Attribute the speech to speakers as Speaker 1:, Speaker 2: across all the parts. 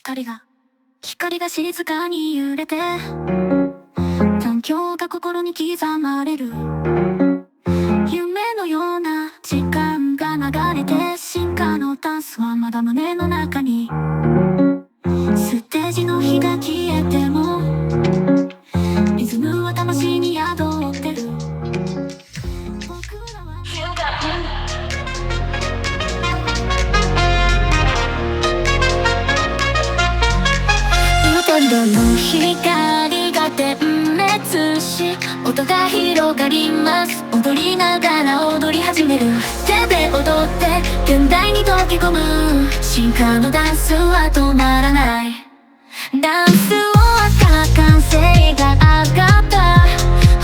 Speaker 1: 光が静かに揺れて、環境が心に刻まれる。夢のような時間が流れて、進化のダンスはまだ胸の中に。ステージの火が消えても、リズムは魂に宿ってる。僕らは色の光が点滅し、音が広がります。踊りながら踊り始める。手で踊って現代に溶け込む。進化のダンスは止まらない。ダンス終わったら歓声が上がった。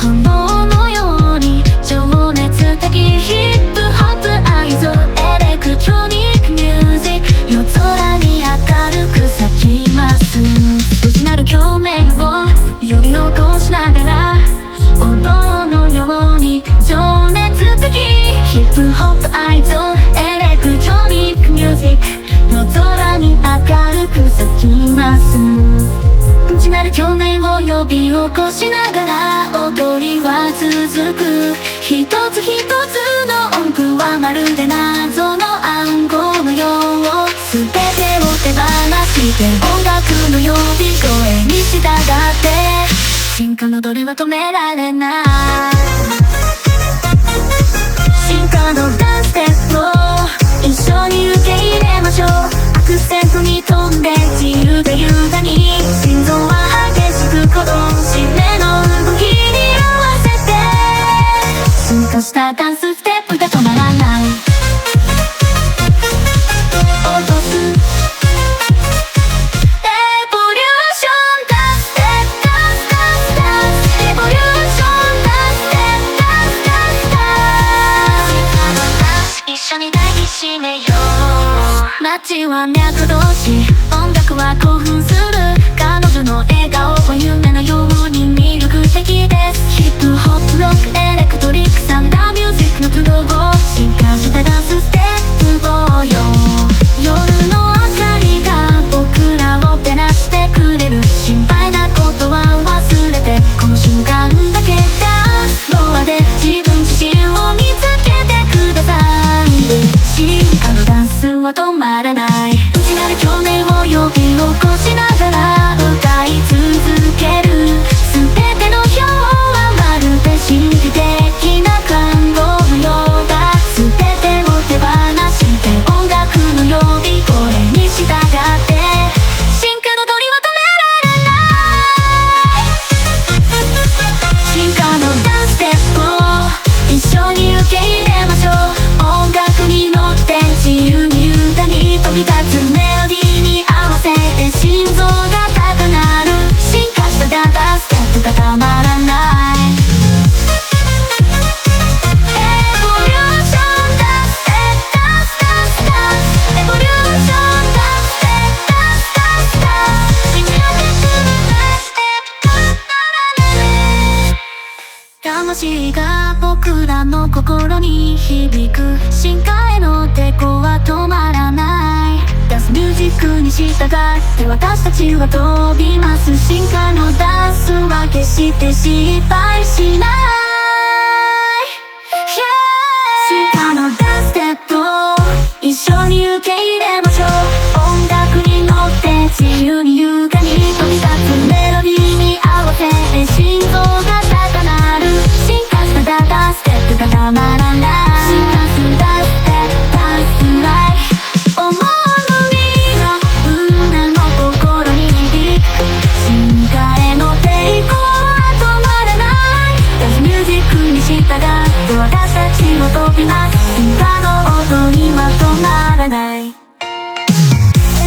Speaker 1: 炎のように情熱的ヒップホップ愛憎エレクトロニックミュージック。夜空に明るく咲きます。なる共鳴を呼び起こしながら、踊のように情熱的ヒップホップ愛憎エレクトロニックミュージック。夜空に明るく咲きます。内なる共鳴を呼び起こしながら、踊りは続く。一つ一つの音符はまるで謎の暗号のよう。全てを手放して音楽の呼び声に従って、進化のどれは止められない。進化のダンスステップを一緒に受け入れましょう。アクセントに飛んで自由で優雅に、心臓は激しく鼓動し、目の動きに合わせて、進化したダンスステップが止まらない。落とす街は脈動し、音楽は興奮する。彼女の笑顔は夢のように魅力的です。ヒップホップロックエレクトリックサンダーミュージックのプロを進化したダンスステップをよ。夜の明かりが僕らを照らしてくれる。心配なことは忘れて、この瞬間だけダンスフロアで自分自身を見つけてください。進化のダンスは止まらない。内なる共鳴を呼び起こしながら歌い続ける。全ての表はまるで神秘的な看護のようだ。全てを手放して音楽の呼び声に従って、進化の鳥は止められない。進化のダンスステップを一緒に受け入れましょう。音楽に乗って自由に優雅に飛び立つ。メロディーに合わせて心臓が高鳴る。進化したダンスステップがたまらない。エボリューションダンスステップ、ダンスダンスダンス。エボリューションダンスステップ、ダンスダンスダンス。進化するダンスステップが魂が僕らの心に響く。進化への抵抗は止まらない。ダンスミュージックに従って私たちは飛びます。進化のダンスは決して失敗しない。進化のダンスステップを一緒に受け入れましょう。音楽に乗って自由に優雅に飛び立つ。メロディーに合わせて心臓が高鳴る。進化したダンスステップがたまらない。進化するダンスステップ、ダンスライフ。思うのみが胸の心に響く。進化への抵抗は止まらない。ダンスミュージックに従って私たちも飛びます。進化の音には止まらない。エ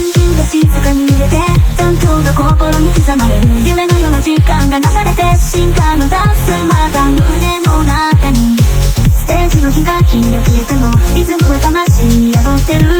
Speaker 1: ンジンが静かに揺れて、環境が心に刻まれる。夢のような時間が流れて、進化のダンスまだ胸の中に。ステージの火が消えてもリズムは魂に宿ってる。